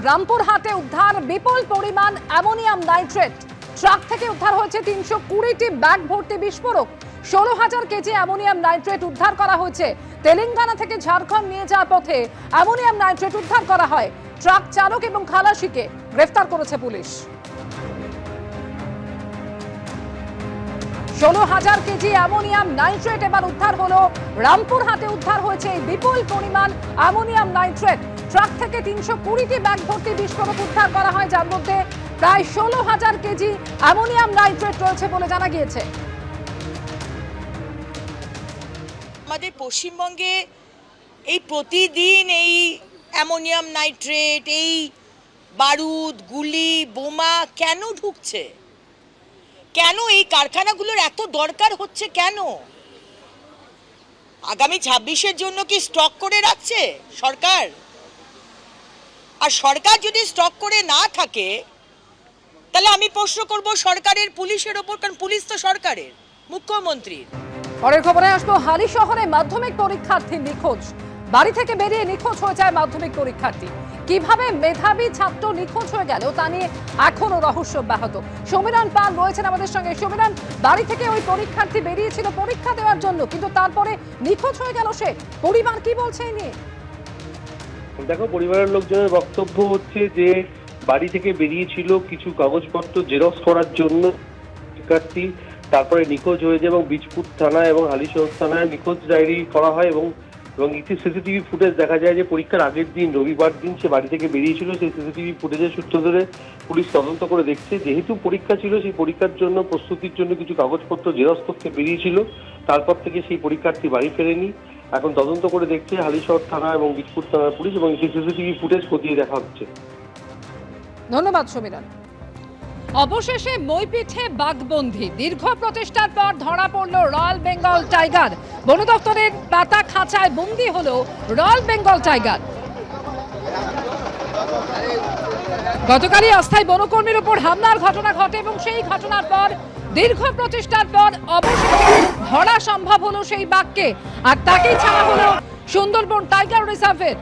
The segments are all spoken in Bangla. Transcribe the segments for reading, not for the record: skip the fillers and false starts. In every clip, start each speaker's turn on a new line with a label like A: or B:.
A: রামপুরহাটে উদ্ধার বিপুল পরিমাণ অ্যামোনিয়াম নাইট্রেট। ট্রাক থেকে উদ্ধার হয়েছে 320টি ব্যাগ ভর্তি বিস্ফোরক। 16,000 কেজি অ্যামোনিয়াম নাইট্রেট উদ্ধার করা হয়েছে। তেলেঙ্গানা থেকে ঝাড়খণ্ড নিয়ে যাওয়ার পথে অ্যামোনিয়াম নাইট্রেট উদ্ধার করা হয়। ট্রাক চালক এবং খালাসিকে গ্রেফতার করেছে পুলিশ। 16,000 কেজি অ্যামোনিয়াম নাইট্রেট এবার উদ্ধার হলো। রামপুরহাটে উদ্ধার হয়েছে এই বিপুল পরিমাণ অ্যামোনিয়াম নাইট্রেট। ট্রাক থেকে 320টি ব্যাগ ভর্তি বিস্ফোরক উদ্ধার করা হয়, যার মধ্যে প্রায় 16,000 কেজি অ্যামোনিয়াম নাইট্রেট রয়েছে বলে জানা গিয়েছে।
B: আমাদের পশ্চিমবঙ্গে এই প্রতিদিন এই অ্যামোনিয়াম নাইট্রেট, এই বারুদ, গুলি, বোমা কেন ঢুকছে? কেন এই কারখানাগুলোর এত দরকার হচ্ছে? কেন আগামী 26-এর জন্য কি স্টক করে রাখছে সরকার? আর সরকার যদি স্টক করে না থাকে তাহলে আমি প্রশ্ন করব সরকারের পুলিশের ওপর, কারণ পুলিশ তো সরকারের, মুখ্যমন্ত্রীর।
A: পরের খবরে আসবো, হালি শহরে মাধ্যমিক পরীক্ষার্থী নিখোঁজ। বাড়ি থেকে বেরিয়ে নিখোঁজ হয়ে যায় মাধ্যমিক পরীক্ষার্থী। কিভাবে মেধাবী ছাত্র নিখোঁজ হয়ে গেল তা নিয়ে এখনো রহস্য অব্যাহত। সমীরণ পাল রয়েছেন আমাদের সঙ্গে। সমীরণ, বাড়ি থেকে ওই পরীক্ষার্থী বেরিয়েছিল পরীক্ষা দেওয়ার জন্য, কিন্তু তারপরে নিখোঁজ হয়ে গেল সে। পরিবার কি বলছে এই নিয়ে?
C: দেখো, পরিবারের লোকজনের বক্তব্য হচ্ছে যে বাড়ি থেকে বেরিয়েছিল কিছু কাগজপত্র জেরক্স করার জন্য শিক্ষার্থী, তারপরে নিখোঁজ হয়ে যায় এবং বীজপুর থানায় এবং হালিশহর থানায় নিখোঁজ ডায়েরি করা হয় এবং একটি সিসিটিভি ফুটেজ দেখা যায় যে পরীক্ষার আগের দিন, রবিবার দিন সে বাড়ি থেকে বেরিয়েছিল। সেই সিসিটিভি ফুটেজের সূত্র ধরে পুলিশ তদন্ত করে দেখছে, যেহেতু পরীক্ষা ছিল সেই পরীক্ষার জন্য প্রস্তুতির জন্য কিছু কাগজপত্র জেরক্স করতে বেরিয়েছিল। তারপর থেকে সেই পরীক্ষার্থী বাড়ি ফেরেনি। এখন তদন্ত করে দেখছে হালিশহর থানা এবং বীজপুর থানার পুলিশ এবং সেই সিসিটিভি ফুটেজ খতিয়ে দেখা হচ্ছে।
A: ধন্যবাদ সমীরণ। অবশেষে মইপিঠে বাঘবন্দি। দীর্ঘ প্রচেষ্টার পর ধরা পড়ল রয়্যাল বেঙ্গল টাইগার। বন দপ্তরের পাতা খাঁচায় বন্দি হলো রয়্যাল বেঙ্গল টাইগার। গতকালই অস্থায়ী বনকর্মীর উপর হামলার ঘটনা ঘটে এবং সেই ঘটনার পর দীর্ঘ প্রচেষ্টার পর অবশেষে ধরা সম্ভব হলো সেই বাঘকে, আর তাকেই ছাড়া হলো সুন্দরবন টাইগার রিজার্ভের।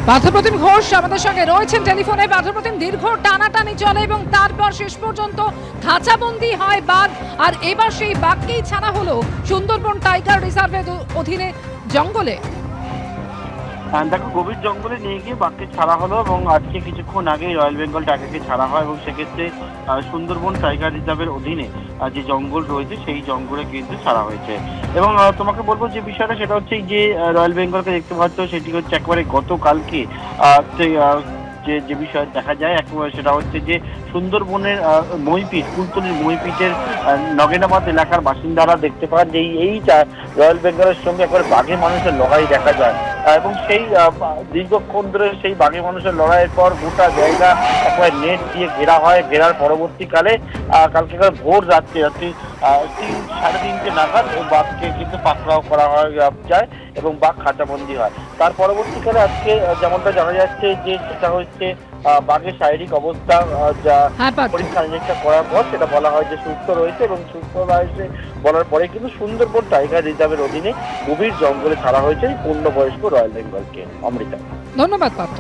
A: পার্থপ্রতিম ঘোষ আমাদের সঙ্গে রয়েছেন টেলিফোনে। পার্থপ্রতিম, দীর্ঘ টানাটানি চলে এবং তারপর শেষ পর্যন্ত খাঁচাবন্দি হয় বাঘ, আর এবার সেই বাঘকেই ছাড়া হলো সুন্দরবন টাইগার রিজার্ভের অধীনে জঙ্গলে।
D: দেখো, গভীর জঙ্গলে নিয়ে গিয়ে বাঘকে ছাড়া হলো এবং আজকে কিছুক্ষণ আগে রয়্যাল বেঙ্গল টাইগারকে ছাড়া হয় এবং সেক্ষেত্রে সুন্দরবন টাইগার রিজার্ভের অধীনে যে জঙ্গল রয়েছে সেই জঙ্গলে কিন্তু ছাড়া হয়েছে। এবং তোমাকে বলবো যে বিষয়টা, সেটা হচ্ছে যে রয়্যাল বেঙ্গলকে দেখতে পাচ্ছ, সেটি হচ্ছে একেবারে গতকালকে যে বিষয় দেখা যায় একেবারে, সেটা হচ্ছে যে সুন্দরবনের মইপিঠ, কুলতলির মইপিঠের নগেনাবাদ এলাকার বাসিন্দারা দেখতে পান যে এই রয়্যাল বেঙ্গলের সঙ্গে একবার বাঘে মানুষের লড়াই দেখা যায় এবং সেই দীর্ঘক্ষণ ধরে সেই বাঘে মানুষের লড়াইয়ের পর গোটা জায়গা একবার নেট দিয়ে ঘেরা হয়। ঘেরার পরবর্তীকালে কালকে ভোর রাত্রি 3-3:30 নাগাদ বাঘকে কিন্তু পাকড়াও করা যায় এবং বাঘ খাঁচাবন্দি হয়। তার পরবর্তীকালে আজকে যেমনটা জানা যাচ্ছে যে সেটা হচ্ছে বাঘের শারীরিক অবস্থা যা পরীক্ষা নিরীক্ষা করার পর সেটা বলা হয় যে সুস্থ রয়েছে এবং সুস্থ রয়েছে বলার পরে কিন্তু সুন্দরবন টাইগার রিজার্ভের অধীনে গভীর জঙ্গলে ছাড়া হয়েছে পূর্ণবয়স্ক রয়্যাল বেঙ্গলকে। অমৃতা,
A: ধন্যবাদ পার্থ।